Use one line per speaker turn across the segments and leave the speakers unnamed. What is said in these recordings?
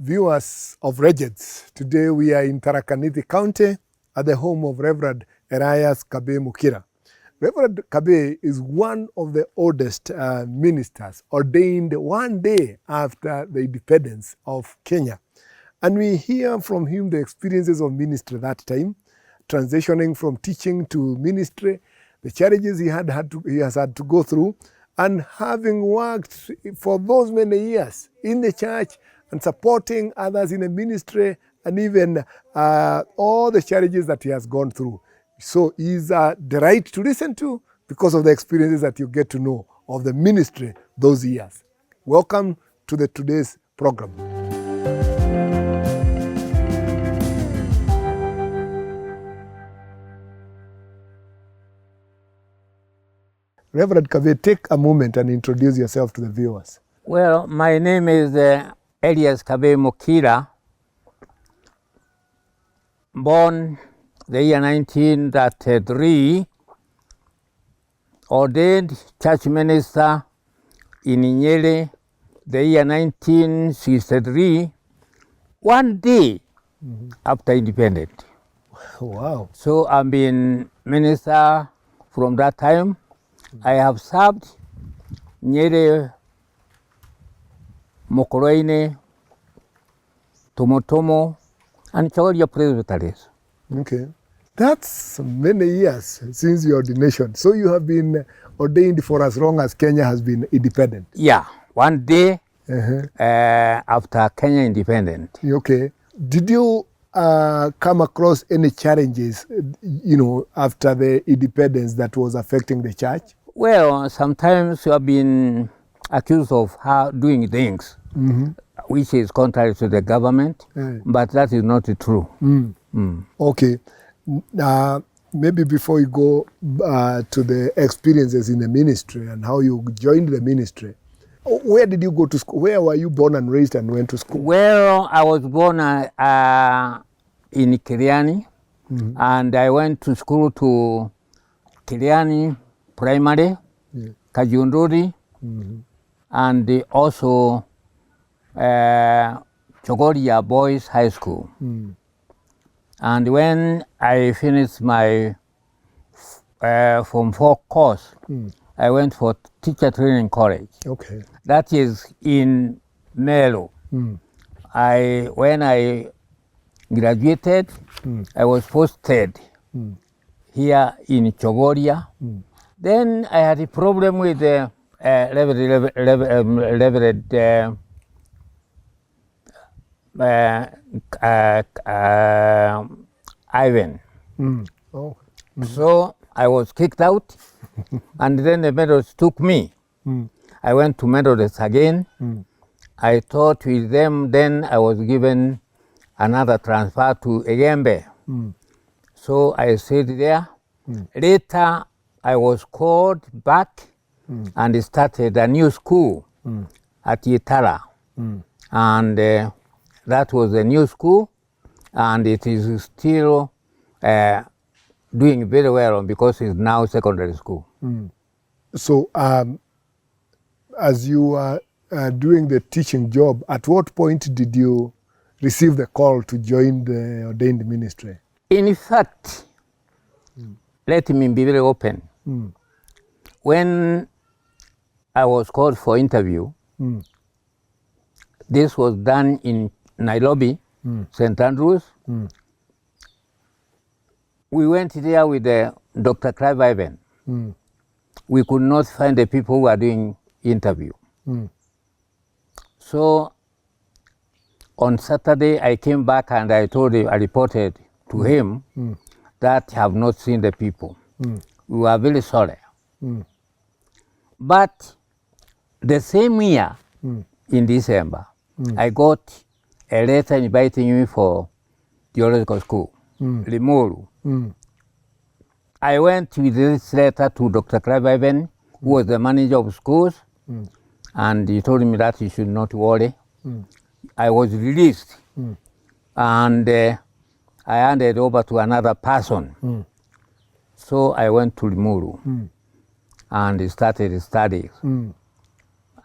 Viewers of Regents, today we are in Tharaka Nithi County at the home of Reverend Elias Kabii Mukira. Reverend Kabii is one of the oldest ministers ordained one day after the independence of Kenya. And we hear from him the experiences of ministry that time, transitioning from teaching to ministry, the challenges he has had to go through, and having worked for those many years in the church and supporting others in the ministry, and even all the challenges that he has gone through. So he's the right to listen to because of the experiences that you get to know of the ministry those years. Welcome to today's program. Reverend Kabii, take a moment and introduce yourself to the viewers.
Well, my name is Elias Kabii Mukira, born the year 1933, ordained church minister in Nyeri the year 1963, one day after independence.
Wow.
So I've been minister from that time. I have served Nyeri, Mokoroine, Tomotomo, and Chogoria presbyteries.
Okay. That's many years since your ordination. So you have been ordained for as long as Kenya has been independent.
Yeah, one day after Kenya independent.
Okay. Did you come across any challenges, after the independence that was affecting the church?
Well, sometimes you have been accused of doing things which is contrary to the government, but that is not true.
Okay. Maybe before you go to the experiences in the ministry and how you joined the ministry, where did you go to school? Where were you born and raised and went to school?
Well, I was born in Kiriani, and I went to school to Kiriani Primary, Kajunduri, and also Chogoria Boys High School. And when I finished my Form 4 course, I went for teacher training college.
Okay.
That is in Melo. When I graduated, I was posted here in Chogoria. Then I had a problem with the Reverend Ivan. So I was kicked out, and then the Methodists took me. I went to Methodists again. I taught with them, then I was given another transfer to Egembe. So I stayed there. Later, I was called back and started a new school at Yitara. And that was a new school, and it is still doing very well because it's now secondary school.
So as you are doing the teaching job, at what point did you receive the call to join the ordained ministry?
In fact, let me be very open. When I was called for interview, this was done in Nairobi, St. Andrews. We went there with Dr. Clive Ivan. We could not find the people who were doing interview. So on Saturday, I came back and I reported to him that I have not seen the people. We were very sorry. But the same year, in December, I got a letter inviting me for theological school, Limuru. I went with this letter to Dr. Clive Ivan, who was the manager of schools, and he told me that he should not worry. I was released, and I handed over to another person. So I went to Limuru and started studies.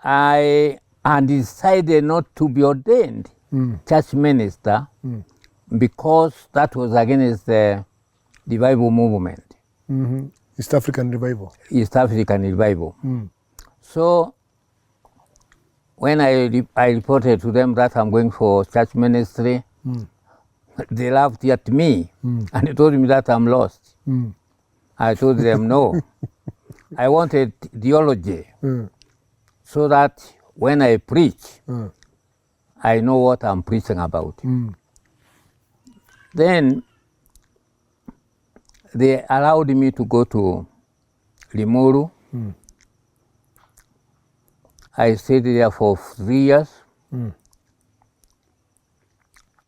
I decided not to be ordained church minister because that was against the revival movement.
East African revival.
East African revival. So when I reported to them that I'm going for church ministry, they laughed at me and told me that I'm lost. I told them no. I wanted theology so that when I preach, I know what I'm preaching about. Then they allowed me to go to Limuru. I stayed there for 3 years.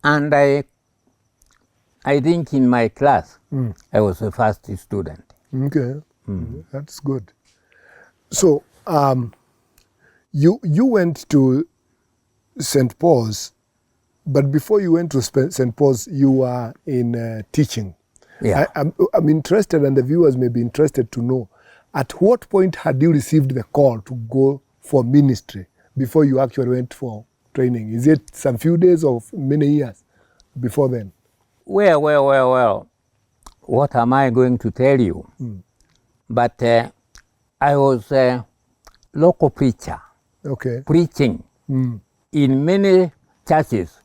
And I think in my class, I was the first student.
Okay, that's good. So you went to St. Paul's, but before you went to St. Paul's, you were in teaching.
Yeah.
I'm interested, and the viewers may be interested to know, at what point had you received the call to go for ministry before you actually went for training? Is it some few days or many years before then?
Well. What am I going to tell you? But I was a local preacher, preaching in many churches,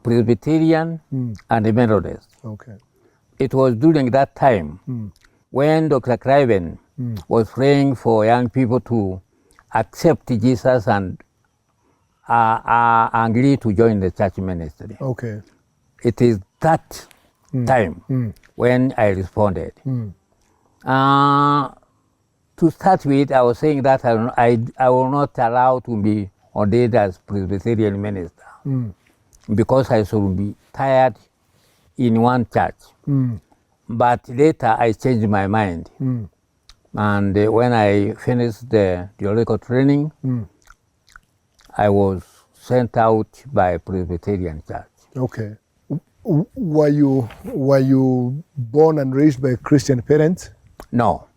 Presbyterian and Methodist. It was during that time when Dr. Craven was praying for young people to accept Jesus and agree to join the church ministry. It is that time when I responded. To start with, I was saying that I will not allow to be ordained as Presbyterian minister because I should be tired in one church. But later I changed my mind. And when I finished the theological training, I was sent out by Presbyterian church.
Were you born and raised by Christian parents?
No.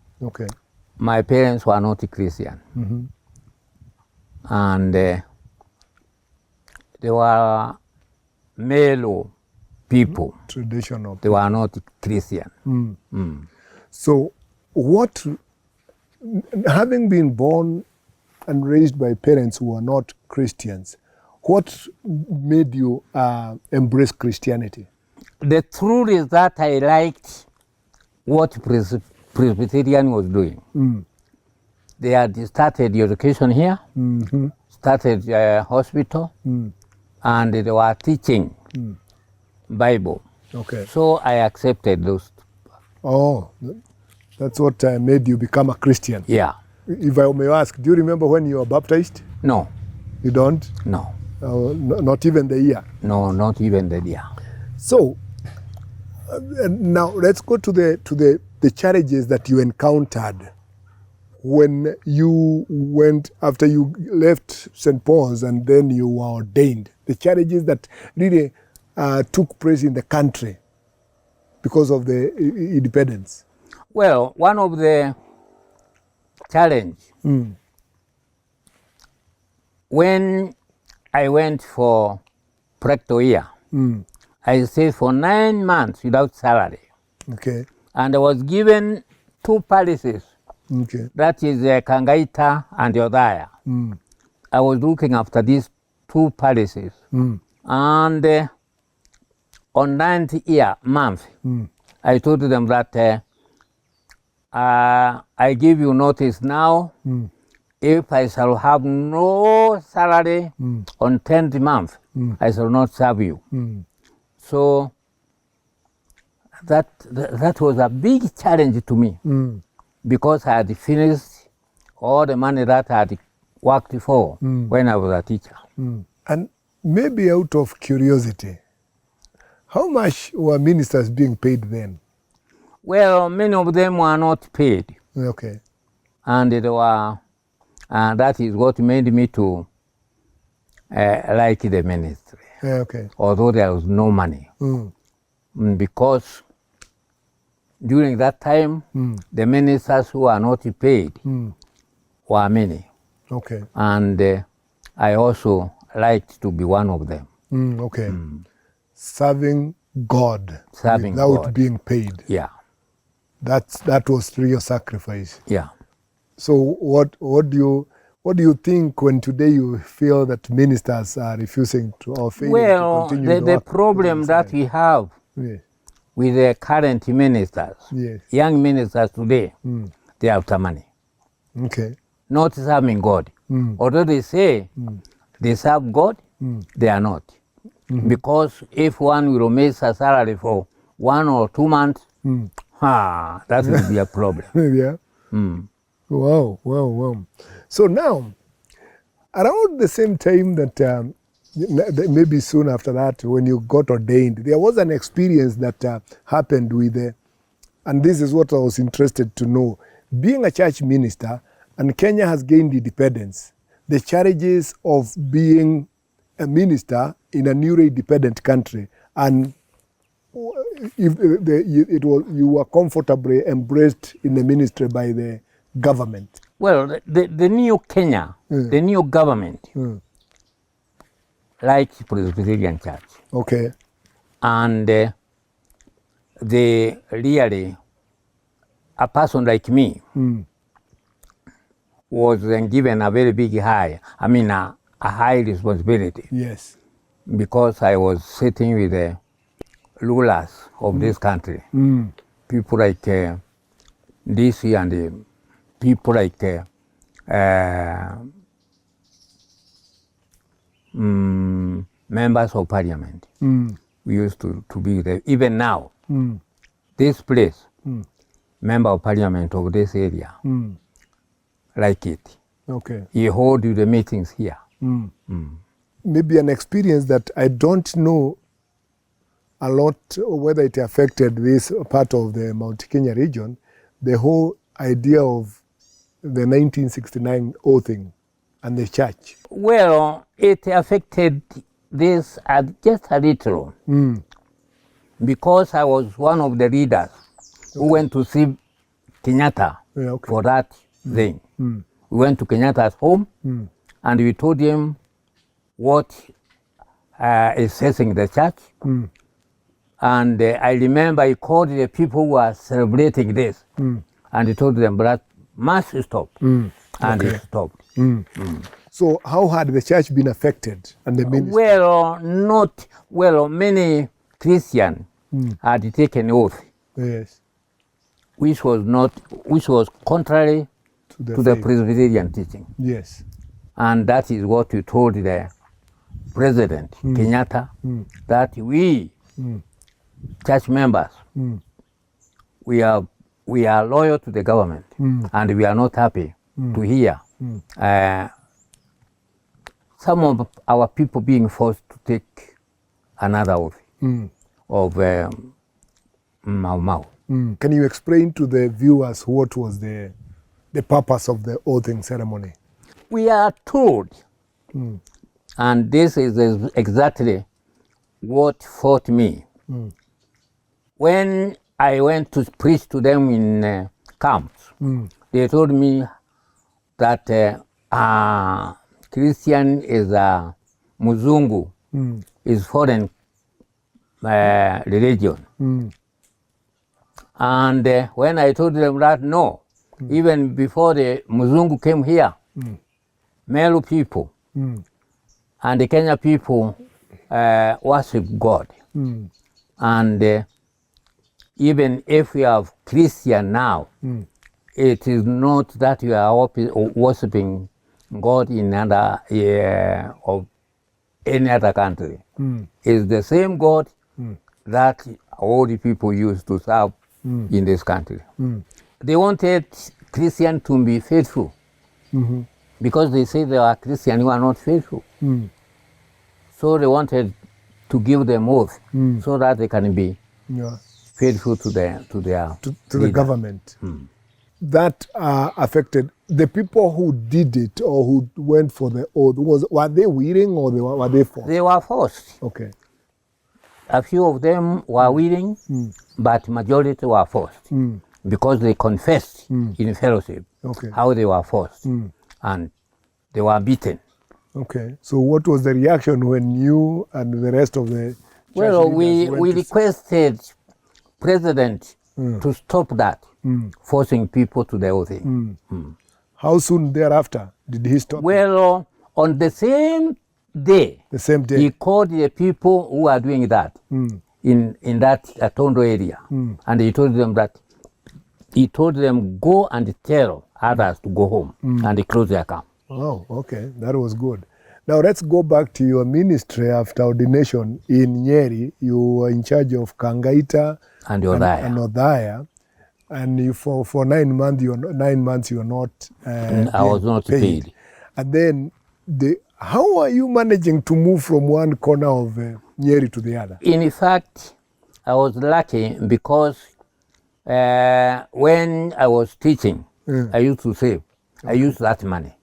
My parents were not Christian. And they were Melo people.
Traditional.
They were not Christian.
So what, having been born and raised by parents who were not Christians, what made you embrace Christianity?
The truth is that I liked what Presbyterian was doing. They had started education here, started a hospital, and they were teaching Bible. So I accepted those.
That's what made you become a Christian.
Yeah.
If I may ask, do you remember when you were baptized?
No.
You don't?
No.
Not even the year?
No, not even the year.
So now let's go to the challenges that you encountered when you went, after you left St. Paul's and then you were ordained. The challenges that really took place in the country because of the independence.
Well, one of the challenge, when I went for practical year, I stayed for 9 months without salary. And I was given 2 palaces. That is Kangaita and Yodaya. I was looking after these 2 palaces. And on 9th month, I told them that I give you notice now. If I shall have no salary on 10th month, I shall not serve you. So that was a big challenge to me because I had finished all the money that I had worked for when I was a teacher.
And maybe out of curiosity, how much were ministers being paid then?
Well, many of them were not paid. And they were, that is what made me to like the ministry. Although there was no money. Because during that time, the ministers who are not paid were many. And I also liked to be one of them.
Okay. Serving God
Serving
without
God.
being paid.
Yeah,
That was real sacrifice.
yeah.
So what do you think when today you feel that ministers are refusing to or failing to
Well,
continue the
the
work?
problem that we have
Yes.
with the current ministers,
Yes.
young ministers today, they are after money,
Okay.
not serving God. Although they say they serve God, they are not. Because if one will miss a salary for 1 or 2 months, that will be a problem.
Yeah. Wow. So now, around the same time that maybe soon after that, when you got ordained, there was an experience that happened with and this is what I was interested to know. Being a church minister, and Kenya has gained independence, the challenges of being a minister in a newly independent country, and if you were comfortably embraced in the ministry by the government.
Well, the new Kenya, the new government, likes Presbyterian Church.
Okay.
And they really, a person like me, was then given a very big a high responsibility.
Yes.
Because I was sitting with the rulers of this country. People like DC and people like members of parliament. We used to be there. Even now, this place, member of parliament of this area, like it.
Okay.
He hold the meetings here.
Maybe an experience that I don't know a lot whether it affected this part of the Mount Kenya region, the whole idea of the 1969 oathing and the church.
Well, it affected this just a little. Because I was one of the leaders who went to see Kenyatta for that thing. We went to Kenyatta's home and we told him what is facing the church. And I remember he called the people who were celebrating this and he told them that must stop. And it stopped.
So how had the church been affected and the ministry?
Well, many Christians had taken oath.
Yes.
Which was contrary to the Presbyterian teaching.
Yes.
And that is what we told the President Kenyatta, that we, church members, we are loyal to the government, and we are not happy to hear some of our people being forced to take another oath of Mau Mau.
Can you explain to the viewers what was the purpose of the oathing ceremony?
We are told, and this is exactly what fought me. When I went to preach to them in camps, they told me that Christian is a Muzungu, is foreign religion. And when I told them that, no, even before the Muzungu came here, Meru people and the Kenya people worship God. And even if we have Christian now, it is not that we are worshiping God in of any other country. It's the same God that all the people used to serve in this country. They wanted Christians to be faithful because they say there are Christians who are not faithful. So they wanted to give them oath so that they can be faithful to
the government. That affected the people who did it or who went for the oath. Were they willing or were they forced?
They were forced.
Okay.
A few of them were willing, but majority were forced because they confessed in fellowship how they were forced and they were beaten.
Okay. So what was the reaction when you and the rest of the church
Well,
leaders went
we
to
requested president to stop that, forcing people to the whole thing.
How soon thereafter did he stop?
Well, on the same day,
The same day.
he called the people who are doing that in that Atondo area, and he told them go and tell others to go home and close their camp.
Oh, okay. That was good. Now let's go back to your ministry after ordination in Nyeri. You were in charge of Kangaita
And Othaya.
and Othaya. And you, for 9 months, you were not
I was not paid.
And then, how are you managing to move from one corner of Nyeri to the other?
In fact, I was lucky because when I was teaching, I used to save. I used that money.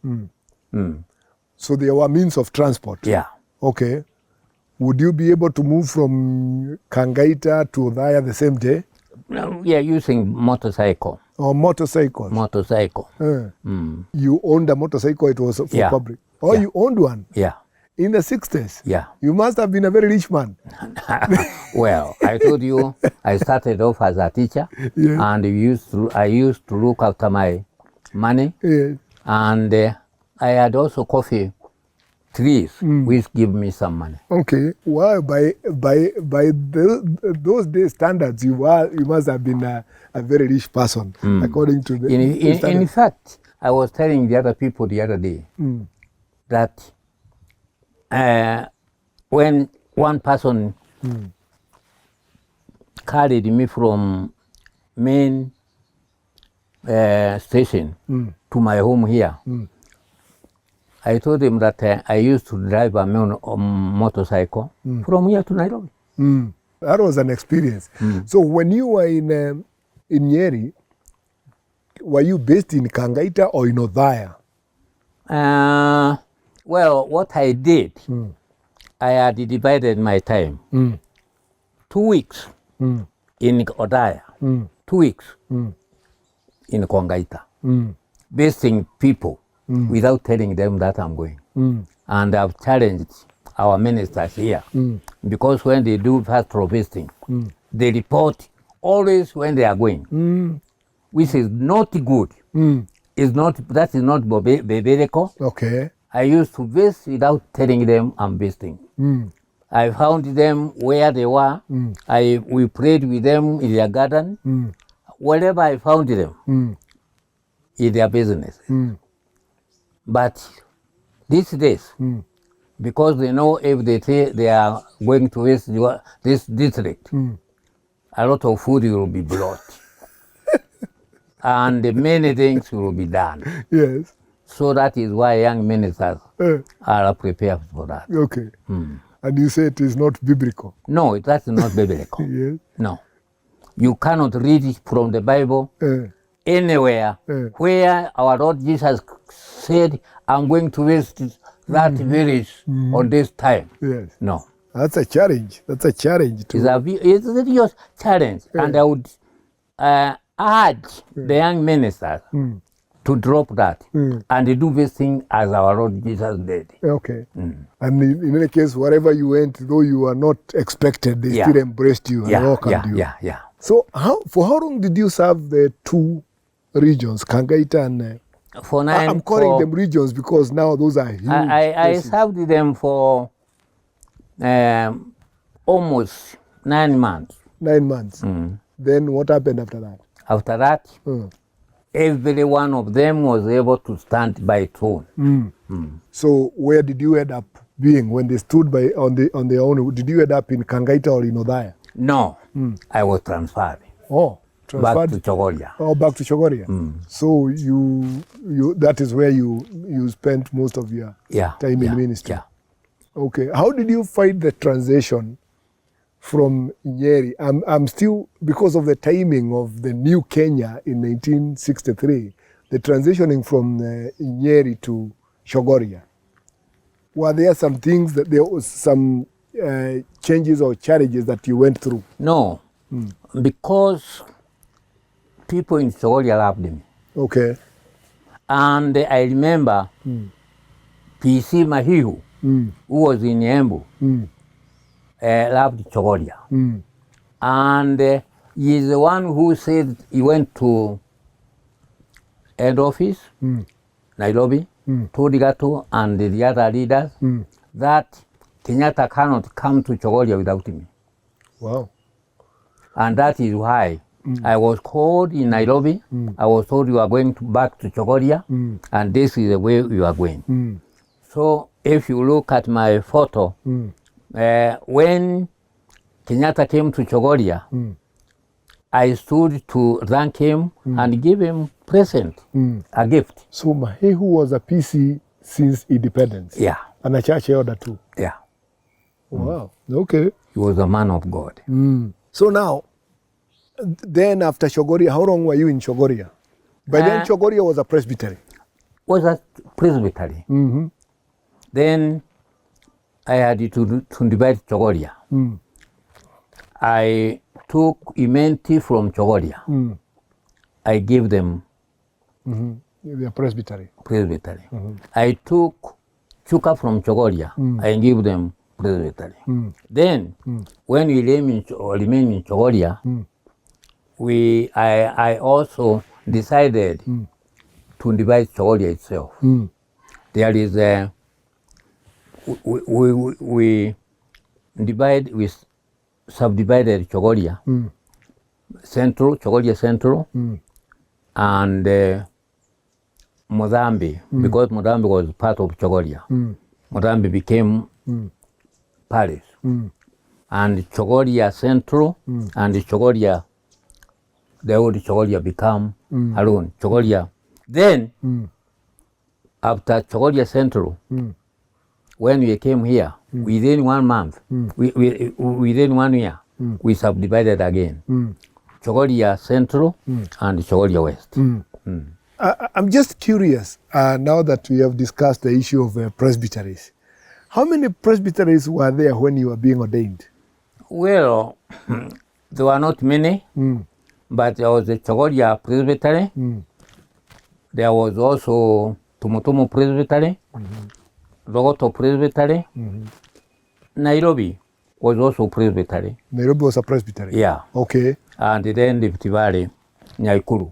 So there were means of transport?
Yeah.
Okay. Would you be able to move from Kangaita to Othaya the same day?
Yeah, using motorcycle.
Or motorcycles?
Motorcycle.
You owned a motorcycle, it was for
Yeah.
public? Oh,
Yeah.
you owned one?
Yeah.
In the 60s?
Yeah.
You must have been a very rich man.
Well, I told you I started off as a teacher,
Yeah.
and I used to look after my money,
Yes.
and I had also coffee trees, which give me some money.
Okay. Well, by those days standards, you must have been a very rich person, according to the
In
standards.
fact, I was telling the other people the other day that when one person carried me from main station to my home here, I told him that I used to drive a motorcycle from here to Nairobi.
That was an experience. So when you were in Nyeri, were you based in Kangaita or in Othaya?
Well, what I did, I had divided my time. 2 weeks in Othaya, 2 weeks in Kangaita, visiting people without telling them that I'm going. And I've challenged our ministers here because when they do pastoral visiting, they report always when they are going, which is not good. That is not biblical.
Okay.
I used to visit without telling them I'm visiting. I found them where they were. We prayed with them in their garden. Wherever I found them, in their business. But these days, because they know if they say they are going to visit this district, a lot of food will be brought. And many things will be done.
Yes.
So that is why young ministers are prepared for that.
Okay. And you say it is not biblical?
No, that's not biblical.
Yes.
No. You cannot read it from the Bible anywhere where our Lord Jesus said, I'm going to visit that village on this time.
Yes.
No.
That's a challenge. That's a challenge.
It's a serious challenge. And I would urge the young ministers to drop that and do this thing as our Lord Jesus did.
Okay. And in any case, wherever you went, though you were not expected, they still embraced you and welcomed you.
Yeah.
So for how long did you serve the two regions, Kangaita and... I'm calling them regions because now those are huge.
I served them for almost 9 months.
9 months. Then what happened after that?
After that, every one of them was able to stand by its own.
So where did you end up being when they stood by on their own? Did you end up in Kangaita or in Othaya?
No, I was transferred.
Oh, transferred
back to Chogoria.
Oh, back to Chogoria. So you that is where you spent most of your time in ministry.
Yeah.
Okay. How did you find the transition from Nyeri? I'm still, because of the timing of the new Kenya in 1963, the transitioning from Nyeri to Chogoria. Were there some things that there was some changes or challenges that you went through?
No, because people in Chogoria loved me.
Okay.
And I remember PC Mahihu, who was in Embu, loved Chogoria. And he is the one who said he went to head office, Nairobi, told Gato and the other leaders that Kenyatta cannot come to Chogoria without me.
Wow.
And that is why I was called in Nairobi. I was told you are going back to Chogoria, and this is the way you are going. So if you look at my photo, when Kenyatta came to Chogoria, I stood to thank him and give him present, a gift.
So Mahihu was a PC since independence?
Yeah.
And a church elder too?
Yeah.
Wow. Okay.
He was a man of God.
So now, then after Chogoria, how long were you in Chogoria? By then Chogoria was a presbytery?
Was a presbytery. Then I had to divide Chogoria. I took Imenti from Chogoria. I gave them
The presbytery.
I took Chuka from Chogoria. I gave them presbytery. Then, when we remained in Chogoria, I also decided to divide Chogoria itself. There is a we subdivided Chogoria, Chogoria Central, and Mozambique, because Mozambique was part of Chogoria. Mozambique became parish. And Chogoria Central and Chogoria, the old Chogoria become alone. Chogoria. Then, after Chogoria Central, when we came here, within 1 month, within 1 year, we subdivided again. Chogoria Central and Chogoria West.
I'm just curious, now that we have discussed the issue of presbyteries, how many presbyteries were there when you were being ordained?
Well, there were not many, but there was the Chogoria Presbytery. There was also Tumutumu Presbytery, Rogoto Presbytery. Nairobi was also Presbytery.
Nairobi was a presbytery?
Yeah.
Okay.
And then Rift Valley, Nyaikuru,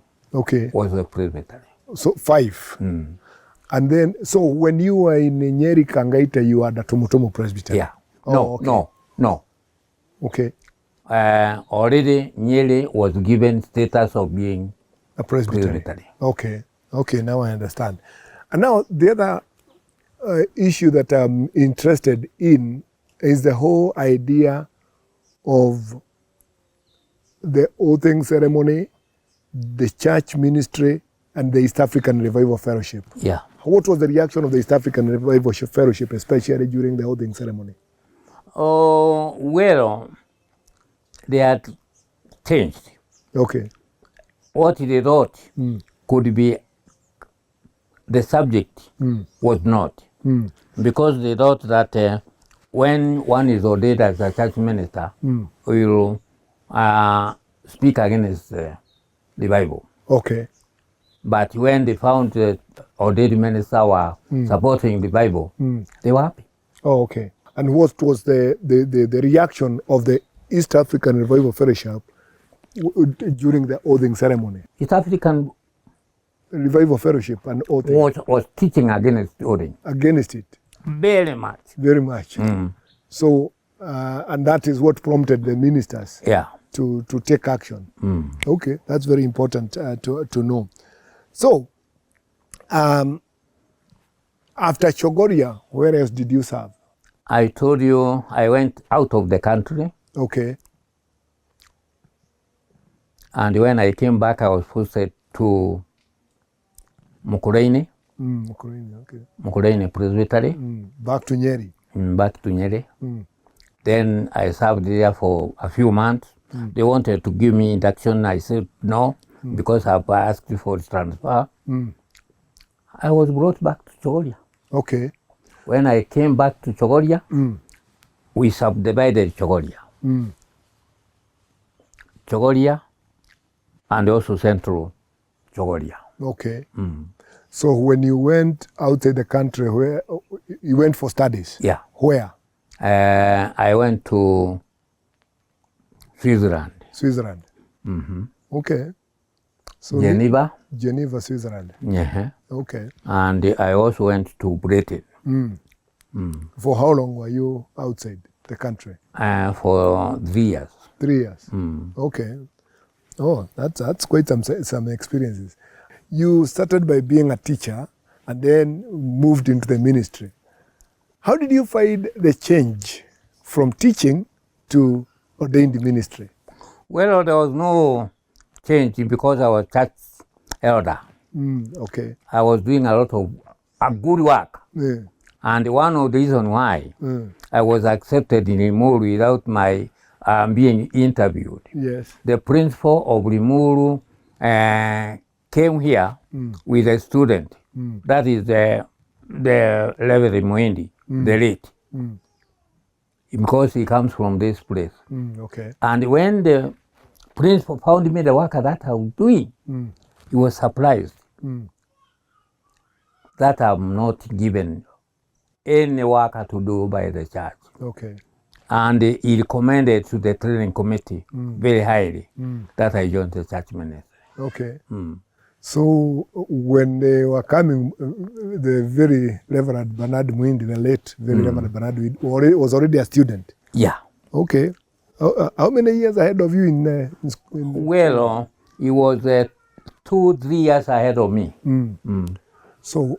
was a presbytery.
So 5. And then, so when you were in Nyeri Kangaita, you had a Tumutumu Presbytery?
Yeah. No.
Okay.
Already Nyeri was given status of being
a presbytery. Okay, now I understand. And now the other issue that I'm interested in is the whole idea of the oathing ceremony, the church ministry, and the East African Revival Fellowship.
Yeah.
What was the reaction of the East African Revival Fellowship, especially during the oathing ceremony?
Oh, well, they had changed.
Okay.
What they thought could be the subject was not. Because they thought that when one is ordained as a church minister, we will speak against the Bible.
Okay.
But when they found the ordained minister were supporting the Bible, they were happy.
Oh, okay. And what was the reaction of the East African Revival Fellowship during the oathing ceremony?
East African
Revival Fellowship and oathing
was teaching against oathing.
Against it?
Very much.
Very much. So, and that is what prompted the ministers to take action. Okay, that's very important to know. So, after Chogoria, where else did you serve?
I told you I went out of the country.
Okay.
And when I came back, I was posted to Mukureni.
Mukureni, okay.
Mukureni Presbytery.
Back to Nyeri.
Back to Nyeri. Then I served there for a few months. They wanted to give me induction. I said no, because I've asked for transfer. I was brought back to Chogoria.
Okay.
When I came back to Chogoria, we subdivided Chogoria. Chogoria and also Central Chogoria.
Okay. So when you went outside the country, where You went for studies?
Yeah.
Where?
I went to Switzerland.
Switzerland. Okay. So
Geneva.
Geneva, Switzerland.
Yeah.
Okay.
And I also went to Britain.
For how long were you outside the country?
For 3 years.
3 years. Okay. Oh, that's quite some experiences. You started by being a teacher and then moved into the ministry. How did you find the change from teaching to ordained ministry?
Well, there was no change because I was church elder.
Okay.
I was doing a lot of good work.
Yeah.
And one of the reasons why I was accepted in Limuru without my being interviewed.
Yes.
The principal of Limuru came here with a student. That is the Reverend Muindi, the late. Because he comes from this place.
Okay.
And when the principal found me the work that I was doing, he was surprised that I'm not given any work to do by the church.
Okay.
And he recommended to the training committee very highly that I joined the church ministry.
Okay. So when they were coming, the very Reverend Bernard Muindi, the late very Reverend Bernard Muindi, was already a student.
Yeah.
Okay. How many years ahead of you in
Well, he was 2-3 years ahead of me.
So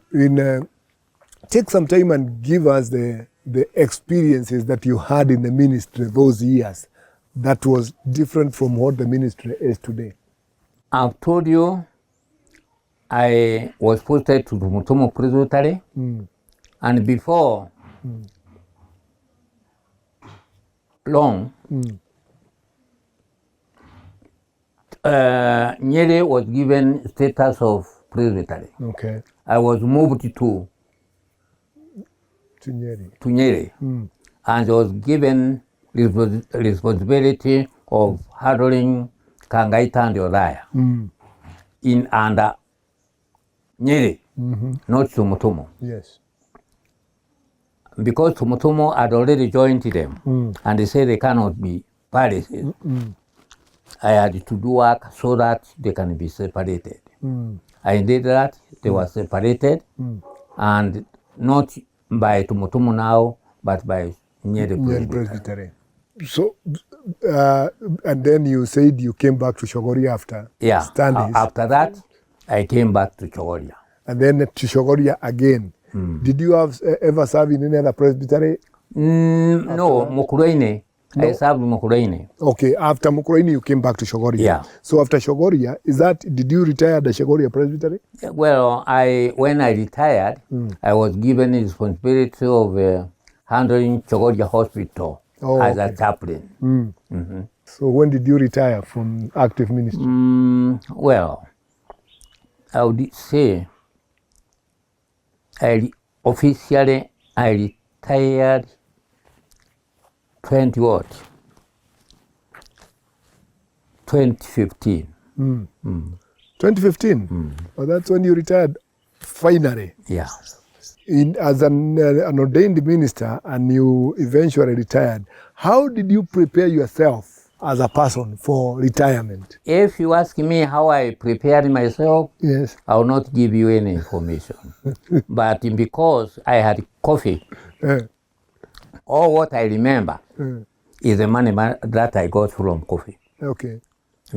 take some time and give us the experiences that you had in the ministry those years that was different from what the ministry is today.
I've told you I was posted to Mutomo Presbytery, and before long, Nyeri was given status of presbytery.
Okay.
I was moved to
Nyeri.
Nyeri, and was given responsibility of handling Kangaita and Odaya in under Nyeri, not Tumutumu.
Yes.
Because Tumutumu had already joined them, and they said they cannot be parishes. I had to do work so that they can be separated. I did that. They were separated, and not by Tumutumu now, but by Nyeri Presbytery.
So, and then you said you came back to Chogoria after studies.
After that, I came back to Chogoria.
And then to Chogoria again. Did you ever serve in any other presbytery?
No, Mukurweini. No. I served Mukurweini.
Okay, after Mukurweini you came back to Chogoria.
Yeah.
So after Chogoria, did you retire at the Chogoria Presbytery?
Well, when I retired, I was given the responsibility of handling Chogoria Hospital as a chaplain.
So when did you retire from active ministry?
Well, I would say officially I retired 2015.
2015? Oh, that's when you retired finally.
Yeah.
As an ordained minister, and you eventually retired, how did you prepare yourself as a person for retirement?
If you ask me how I prepared myself,
yes,
I will not give you any information. But because I had coffee, all what I remember is the money that I got from coffee.
Okay.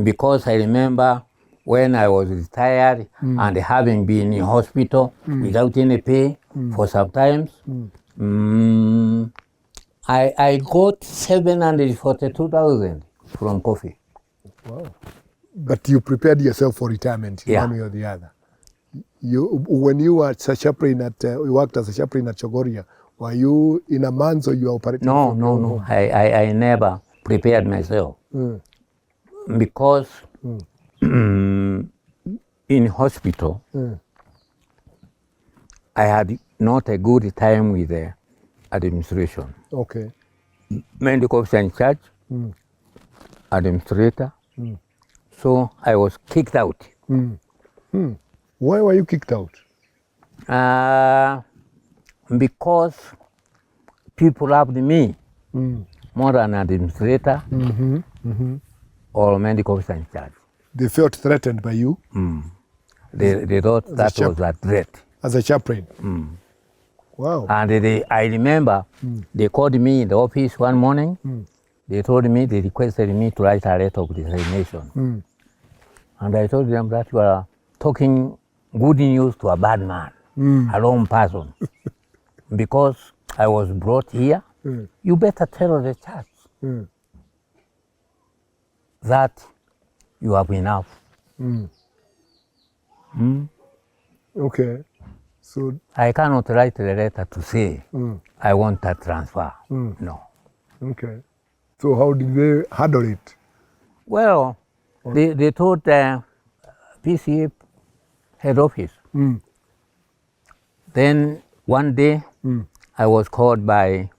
Because I remember when I was retired and having been in hospital without any pay for some times, I got 742,000 from coffee.
Wow. But you prepared yourself for retirement in one way or the other. When you were a chaplain you worked as a chaplain at Chogoria, were you in a month or you were operating?
No. I never prepared myself. Because in hospital, I had not a good time with the administration.
Okay.
Medical officer in charge, administrator. So I was kicked out.
Why were you kicked out?
because people loved me more than administrator or medical officer in charge.
They felt threatened by you
They thought that was a threat.
as a chaplain. Wow.
And I remember they called me in the office one morning. They told me, they requested me to write a letter of resignation. And I told them that you are talking good news to a bad man, a wrong person. Because I was brought here, you better tell the church that you have enough.
Okay. So
I cannot write a letter to say I want a transfer. No.
okay. So how did they handle it?
Well, they told PCA head office. Then one day I was called by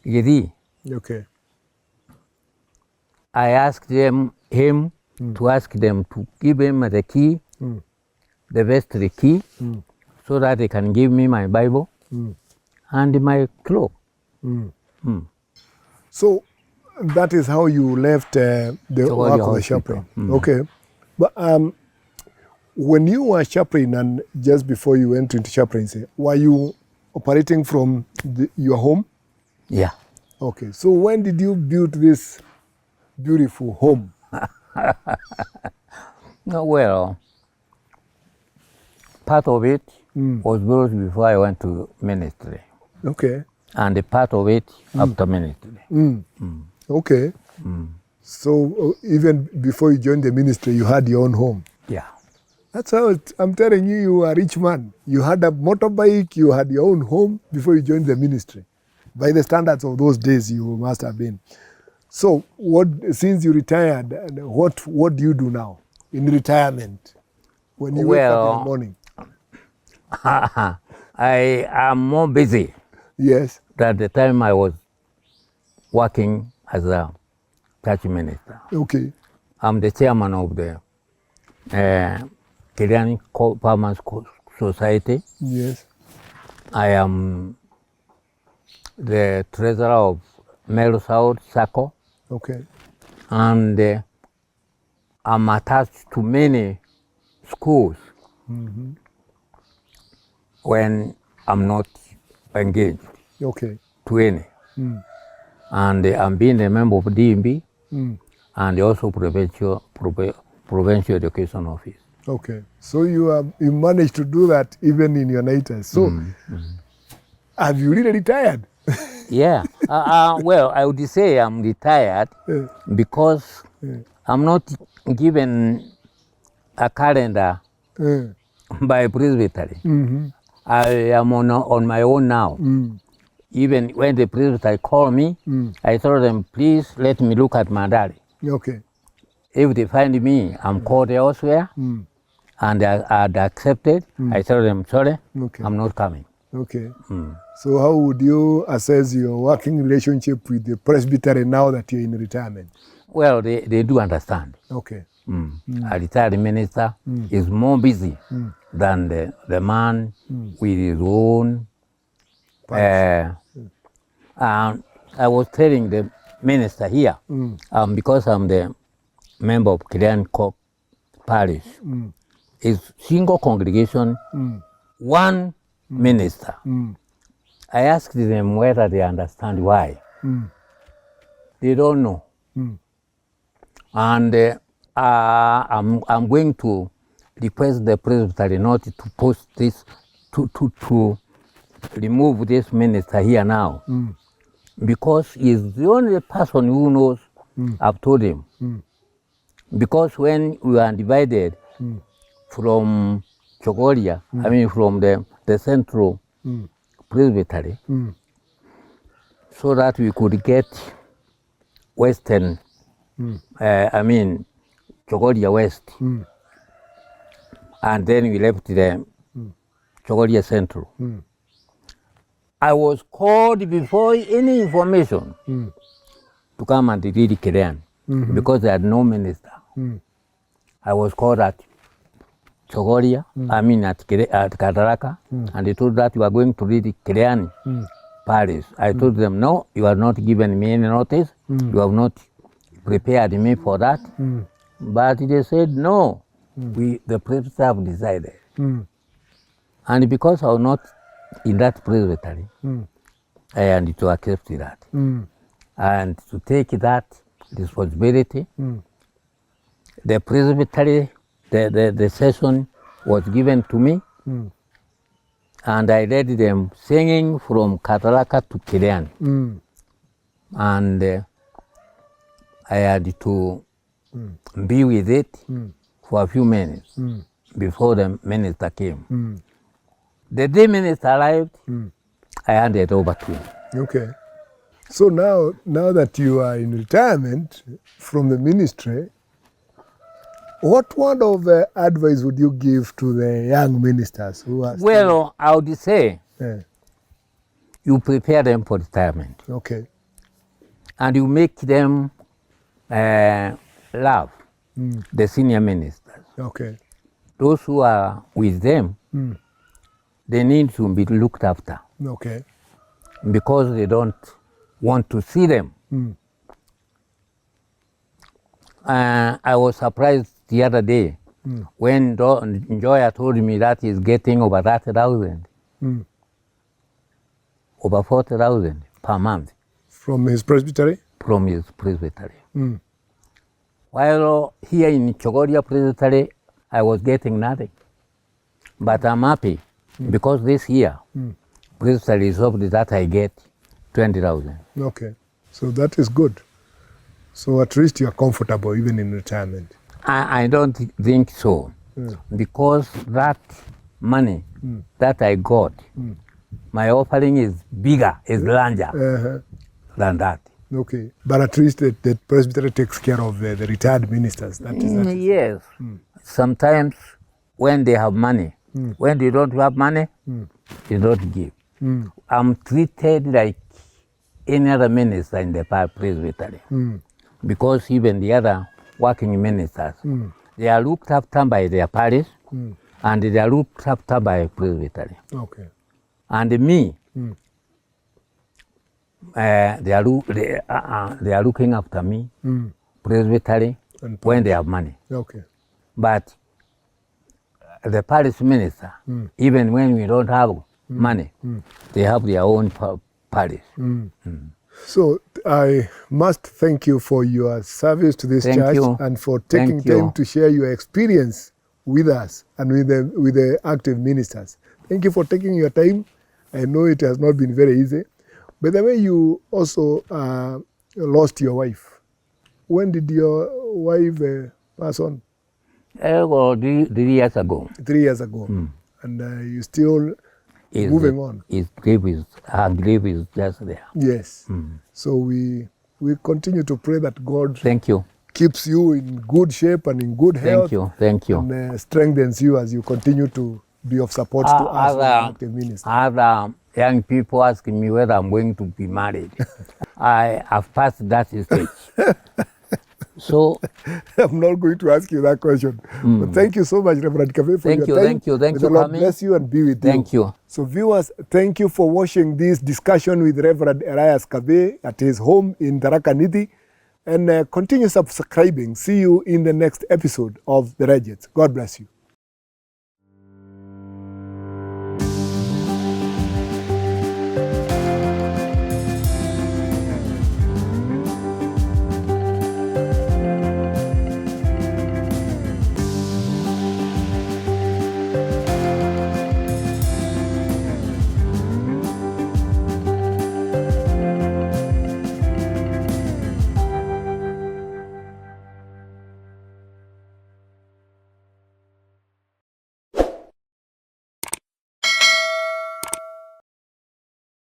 Gedi.
Okay.
I asked him to ask them to give him the key, the vestry key, so that they can give me my Bible and my cloak.
So that is how you left the work of the chaplain. Okay. But when you were chaplain and just before you went into chaplaincy, were you operating from your home?
Yeah.
Okay. So when did you build this beautiful home?
Well, part of it was built before I went to ministry.
Okay.
And a part of it after ministry.
Okay. So even before you joined the ministry, you had your own home.
Yeah.
That's how I'm telling you, you are a rich man. You had a motorbike, you had your own home before you joined the ministry. By the standards of those days, you must have been. So since you retired, what do you do now in retirement? When you wake up in the morning?
I am more busy
Yes.
than the time I was working as a church minister.
Okay.
I'm the chairman of the Kiriani Farmers Society.
Yes.
I am the treasurer of Melo South Sacco.
Okay.
And I'm attached to many schools when I'm not engaged
Okay.
to any. And I'm being a member of DMB and also provincial education office.
Okay. So you managed to do that even in your natives. So have you really retired?
Yeah. Well, I would say I'm retired because I'm not given a calendar by presbytery. I am on my own now. Even when the presbytery call me, I told them, please let me look at my diary.
Okay.
If they find me, I'm called elsewhere, and I'd accepted, I told them, sorry, I'm not coming.
Okay. So how would you assess your working relationship with the presbytery now that you're in retirement?
Well, they do understand.
Okay.
A retired minister is more busy than the man with his own. I was telling the minister here, because I'm the member of Kiriani Parish, is single congregation, one minister. I asked them whether they understand why. They don't know. And I'm going to request the presbytery not to post this, to remove this minister here now, because he's the only person who knows. I've told him. Because when we are divided from Chogoria, I mean from the central presbytery, so that we could get Western, I mean Chogoria West, and then we left the Chogoria Central. I was called before any information to come and read Kiriani because they had no minister. I was called at Chogoria, I mean at Kataraka, and they told that you are going to read Kireani Paris. I told them, no, you are not giving me any notice. You have not prepared me for that. But they said, no, the presbytery have decided. And because I was not in that presbytery, I had to accept that. And to take that responsibility, the presbytery, the session was given to me, and I led them singing from Kataraka to Kireani. And I had to be with it for a few minutes before the minister came. The day minister arrived, I handed over to him.
Okay. So now that you are in retirement from the ministry, what word of advice would you give to the young ministers who are
Well, I would say,
Yeah.
you prepare them for retirement.
Okay.
And you make them love the senior ministers.
Okay.
Those who are with them, they need to be looked after
Okay.
because they don't want to see them. I was surprised the other day when Joya told me that he's getting over 30,000, over 40,000 per month
From his presbytery?
from his presbytery. While here in Chogoria Presbytery, I was getting nothing. But I'm happy because this year, presbytery is hoped that I get 20,000.
Okay. So that is good. So at least you are comfortable even in retirement.
I don't think so, because that money that I got, my offering is bigger, is larger than that.
Okay. But at least the presbytery takes care of the retired ministers. That is
Yes. Sometimes when they have money, when they don't have money, they don't give. I'm treated like any other minister in the presbytery, because even the other working ministers, they are looked after by their parish, and they are looked after by presbytery.
Okay.
And me, they are looking after me, presbytery,
And
when they have money.
Okay.
But the parish minister, even when we don't have money, they have their own parish.
So I must thank you for your service to this
Thank
church
you.
and for taking
Thank you.
time to share your experience with us and with the active ministers. Thank you for taking your time. I know it has not been very easy. By the way, you also lost your wife. When did your wife pass on?
Well, 3 years ago.
3 years ago. And you still moving on.
Her grave is just there.
Yes. So we continue to pray that God
Thank you.
keeps you in good shape and in good health.
Thank you. Thank you.
And strengthens you as you continue to be of support to us as active ministers.
Other young people asking me whether I'm going to be married. I have passed that stage. So
I'm not going to ask you that question. But thank you so much, Reverend Kabii, for your time.
Thank you.
May the Lord bless you and be with you.
Thank you.
So viewers, thank you for watching this discussion with Reverend Elias Kabii at his home in Tharaka Nithi. And continue subscribing. See you in the next episode of The Regents. God bless you.